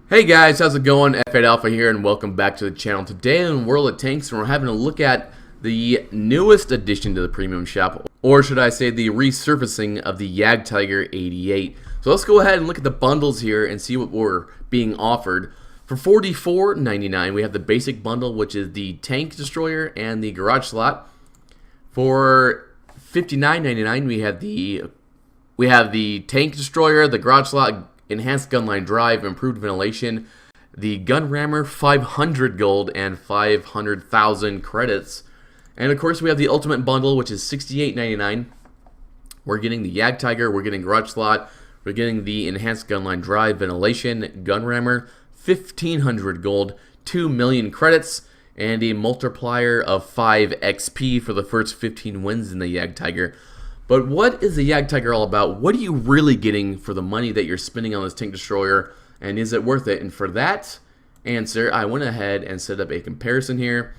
Hey guys, how's it going? F8 Alpha here and welcome back to the channel. Today in World of Tanks we're having a look at the newest addition to the premium shop, or should I say the resurfacing of the Jagdtiger 88. So let's go ahead and look at the bundles here and see what we're being offered. For $44.99 we have the basic bundle, which is the tank destroyer and the garage slot. For $59.99 we have the tank destroyer, the garage slot, enhanced gunline drive, improved ventilation, the gun rammer, 500 gold and 500,000 credits. And of course we have the ultimate bundle, which is $68.99. We're getting the Jagdtiger, we're getting garage slot, we're getting the enhanced gunline drive, ventilation, gun rammer, 1,500 gold, 2 million credits, and a multiplier of 5 XP for the first 15 wins in the Jagdtiger. But what is the Jagdtiger all about? What are you really getting for the money that you're spending on this tank destroyer, and is it worth it? And for that answer, I went ahead and set up a comparison here.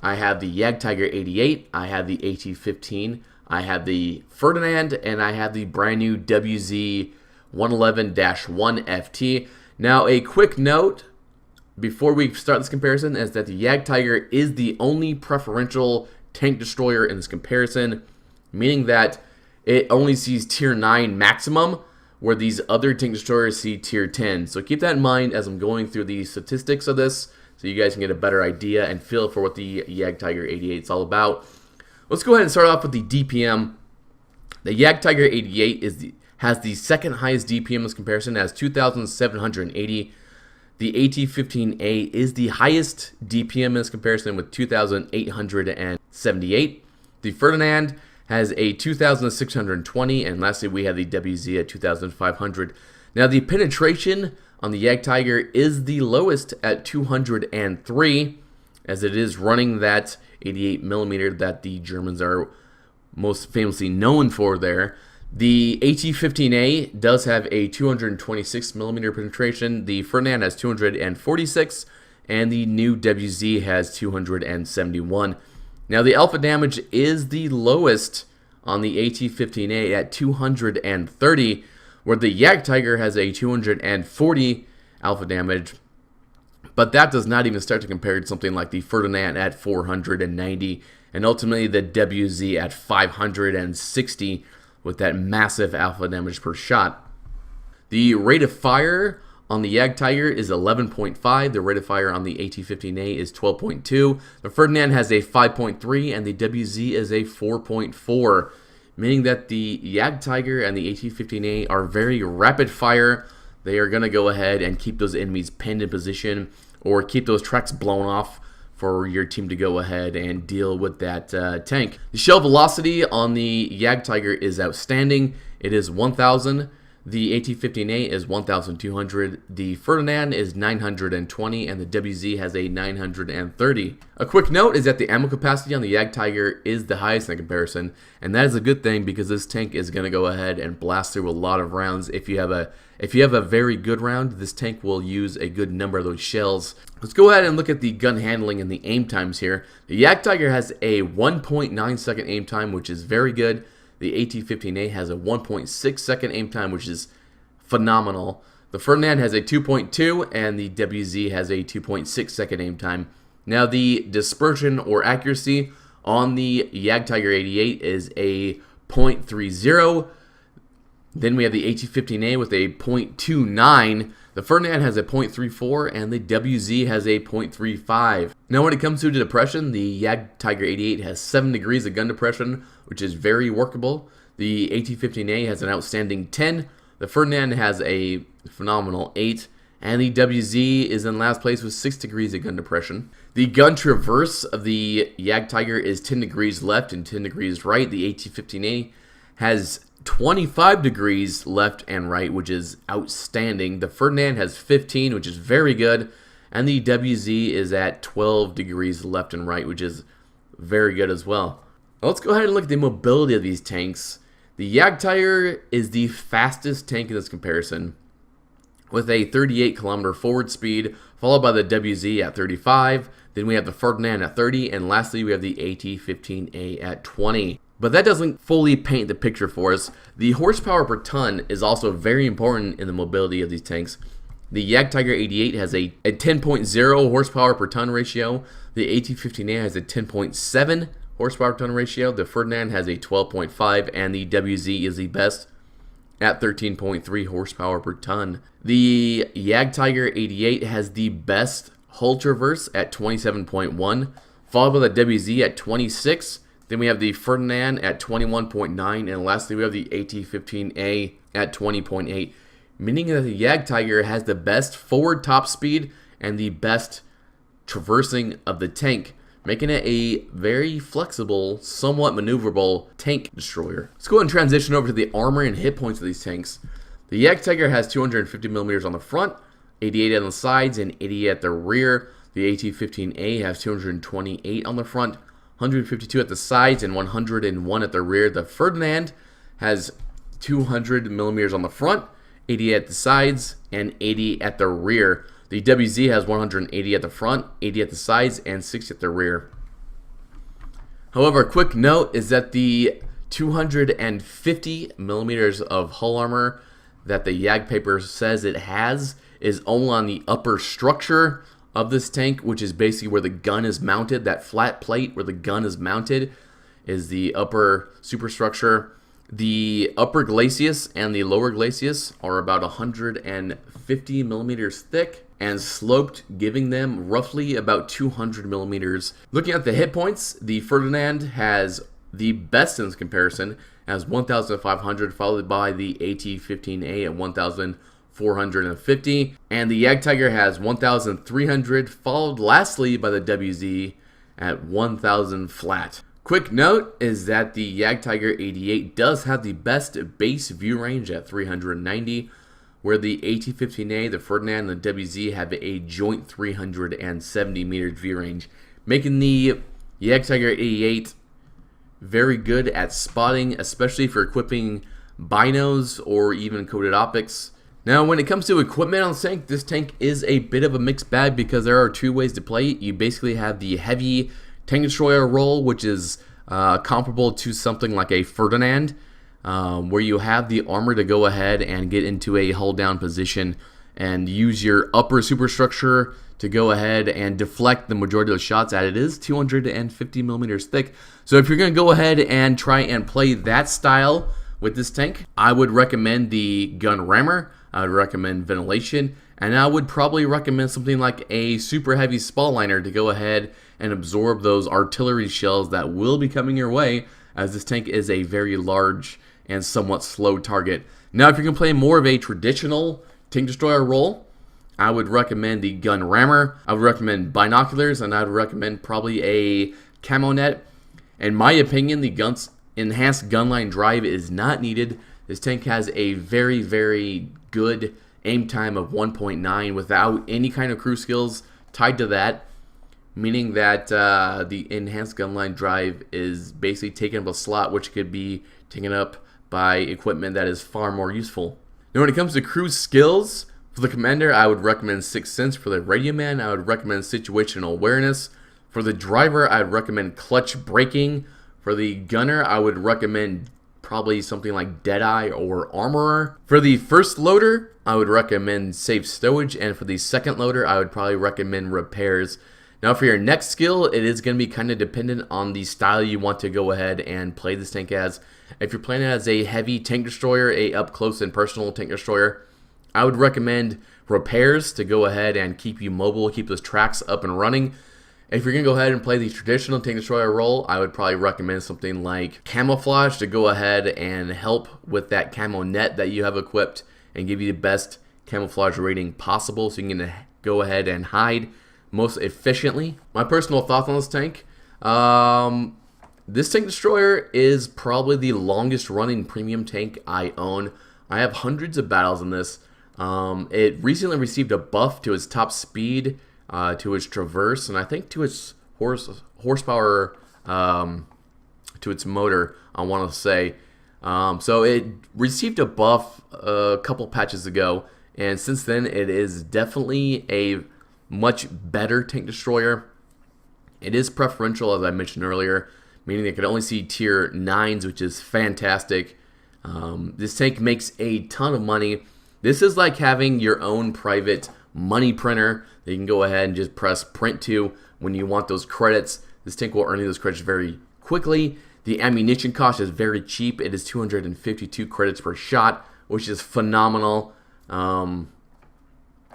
I have the Jagdtiger 88, I have the AT-15, I have the Ferdinand, and I have the brand new WZ 111-1 FT. Now, a quick note before we start this comparison is that the Jagdtiger is the only preferential tank destroyer in this comparison, meaning that it only sees tier 9 maximum, where these other tank destroyers see tier 10. So keep that in mind as I'm going through the statistics of this, so you guys can get a better idea and feel for what the Jagdtiger 88 is all about. Let's go ahead and start off with the DPM. The Jagdtiger 88 has the second highest DPM in this comparison, as 2,780. The AT-15A is the highest DPM in this comparison with 2,878. The Ferdinand has a 2,620, and lastly we have the WZ at 2,500. Now the penetration on the Jagdtiger is the lowest at 203, as it is running that 88mm that the Germans are most famously known for there. The AT-15A does have a 226mm penetration, the Ferdinand has 246, and the new WZ has 271. Now the alpha damage is the lowest on the AT-15A at 230, where the Jagdtiger has a 240 alpha damage, but that does not even start to compare to something like the Ferdinand at 490, and ultimately the WZ at 560 with that massive alpha damage per shot. The rate of fire on the Jagdtiger is 11.5. The rate of fire on the AT-15A is 12.2. The Ferdinand has a 5.3, and the WZ is a 4.4, meaning that the Jagdtiger and the AT-15A are very rapid fire. They are going to go ahead and keep those enemies pinned in position, or keep those tracks blown off for your team to go ahead and deal with that tank. The shell velocity on the Jagdtiger is outstanding. It is 1,000. The AT-15A is 1,200, the Ferdinand is 920, and the WZ has a 930. A quick note is that the ammo capacity on the Jagdtiger is the highest in comparison, and that is a good thing because this tank is going to go ahead and blast through a lot of rounds. If you have a very good round, this tank will use a good number of those shells. Let's go ahead and look at the gun handling and the aim times here. The Jagdtiger has a 1.9 second aim time, which is very good. The AT-15A has a 1.6 second aim time, which is phenomenal. The Ferdinand has a 2.2, and the WZ has a 2.6 second aim time. Now the dispersion or accuracy on the Jagdtiger 88 is a 0.30. Then we have the AT-15A with a 0.29. The Ferdinand has a 0.34, and the WZ has a 0.35. Now when it comes to depression, the Jagdtiger 88 has 7 degrees of gun depression, which is very workable. The AT-15A has an outstanding 10. The Ferdinand has a phenomenal 8. And the WZ is in last place with 6 degrees of gun depression. The gun traverse of the Jagdtiger is 10 degrees left and 10 degrees right. The AT-15A has 25 degrees left and right, which is outstanding. The Ferdinand has 15, which is very good, and the WZ is at 12 degrees left and right, which is very good as well. Now let's go ahead and look at the mobility of these tanks. The Jagdtiger is the fastest tank in this comparison, with a 38 kilometer forward speed, followed by the WZ at 35. Then we have the Ferdinand at 30, and lastly we have the AT-15A at 20. But that doesn't fully paint the picture for us. The horsepower per ton is also very important in the mobility of these tanks. The Jagdtiger 88 has a 10.0 horsepower per ton ratio. The AT-15A has a 10.7 horsepower per ton ratio. The Ferdinand has a 12.5, and the WZ is the best at 13.3 horsepower per ton. The Jagdtiger 88 has the best hull traverse at 27.1, followed by the WZ at 26. Then we have the Ferdinand at 21.9, and lastly we have the AT-15A at 20.8, meaning that the Jagdtiger has the best forward top speed and the best traversing of the tank, making it a very flexible, somewhat maneuverable tank destroyer. Let's go ahead and transition over to the armor and hit points of these tanks. The Jagdtiger has 250 millimeters on the front, 88 on the sides, and 88 at the rear. The AT-15A has 228 on the front, 152 at the sides, and 101 at the rear. The Ferdinand has 200 millimeters on the front, 80 at the sides, and 80 at the rear. The WZ has 180 at the front, 80 at the sides, and 60 at the rear. However, a quick note is that the 250 millimeters of hull armor that the Jag paper says it has is only on the upper structure of this tank, which is basically where the gun is mounted. That flat plate where the gun is mounted is the upper superstructure. The upper glacis and the lower glacis are about 150 millimeters thick and sloped, giving them roughly about 200 millimeters. Looking at the hit points, the Ferdinand has the best in this comparison, as 1,500, followed by the AT-15A at 1,450, and the Jagdtiger has 1,300, followed lastly by the WZ at 1,000 flat. Quick note is that the Jagdtiger 88 does have the best base view range at 390, where the AT-15A, the Ferdinand, and the WZ have a joint 370 meters view range, making the Jagdtiger 88 very good at spotting, especially for equipping binos or even coated optics. Now, when it comes to equipment on this tank is a bit of a mixed bag because there are two ways to play it. You basically have the heavy tank destroyer role, which is comparable to something like a Ferdinand, where you have the armor to go ahead and get into a hull down position and use your upper superstructure to go ahead and deflect the majority of the shots at it. Is 250 millimeters thick. So if you're going to go ahead and try and play that style with this tank, I would recommend the gun rammer, I would recommend ventilation, and I would probably recommend something like a super heavy spall liner to go ahead and absorb those artillery shells that will be coming your way, as this tank is a very large and somewhat slow target. Now, if you're going to play more of a traditional tank destroyer role, I would recommend the gun rammer, I would recommend binoculars, and I would recommend probably a camo net. In my opinion, the enhanced gunline drive is not needed. This tank has a very, very good aim time of 1.9 without any kind of crew skills tied to that, meaning that the enhanced gunline drive is basically taking up a slot which could be taken up by equipment that is far more useful. Now, when it comes to crew skills, for the commander, I would recommend Sixth Sense. For the radio man, I would recommend situational awareness. For the driver, I would recommend clutch braking. For the gunner, I would recommend probably something like Deadeye or Armorer. For the first loader, I would recommend safe stowage, and for the second loader, I would probably recommend repairs. Now, for your next skill, it is going to be kind of dependent on the style you want to go ahead and play this tank as. If you're playing it as a heavy tank destroyer, a up close and personal tank destroyer, I would recommend repairs to go ahead and keep you mobile, keep those tracks up and running. If you're going to go ahead and play the traditional tank destroyer role, I would probably recommend something like camouflage to go ahead and help with that camo net that you have equipped and give you the best camouflage rating possible so you can go ahead and hide most efficiently. My personal thoughts on this tank, this tank destroyer is probably the longest running premium tank I own. I have hundreds of battles in this. It recently received a buff to its top speed, to its traverse, and I think to its horsepower, to its motor, I want to say. So it received a buff a couple patches ago, and since then it is definitely a much better tank destroyer. It is preferential, as I mentioned earlier, meaning it could only see tier 9s, which is fantastic. This tank makes a ton of money. This is like having your own private money printer that you can go ahead and just press print to when you want those credits. This tank will earn you those credits very quickly. The ammunition cost is very cheap. It is 252 credits per shot, which is phenomenal.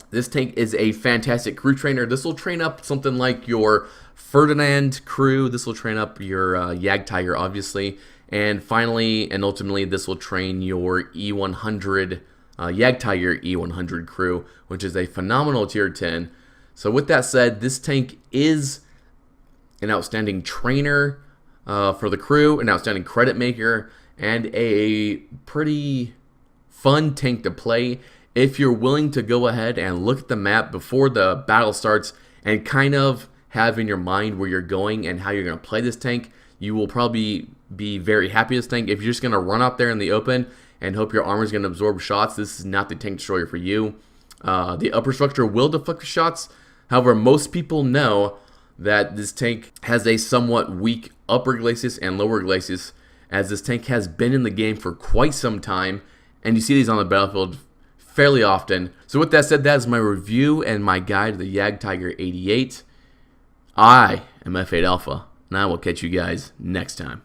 This tank is a fantastic crew trainer. This will train up something like your Ferdinand crew. This will train up your Jagdtiger, obviously. And finally, and ultimately, this will train your E100, Jagdtiger E100 crew, which is a phenomenal tier 10. So with that said, this tank is an outstanding trainer for the crew, an outstanding credit maker, and a pretty fun tank to play. If you're willing to go ahead and look at the map before the battle starts and kind of have in your mind where you're going and how you're going to play this tank, you will probably be very happy with this tank. If you're just going to run out there in the open and hope your armor is going to absorb shots, this is not the tank destroyer for you. The upper structure will deflect shots. However, most people know that this tank has a somewhat weak upper glacis and lower glacis, as this tank has been in the game for quite some time, and you see these on the battlefield fairly often. So with that said, that is my review and my guide to the Jagdtiger 88. I am F8 Alpha, and I will catch you guys next time.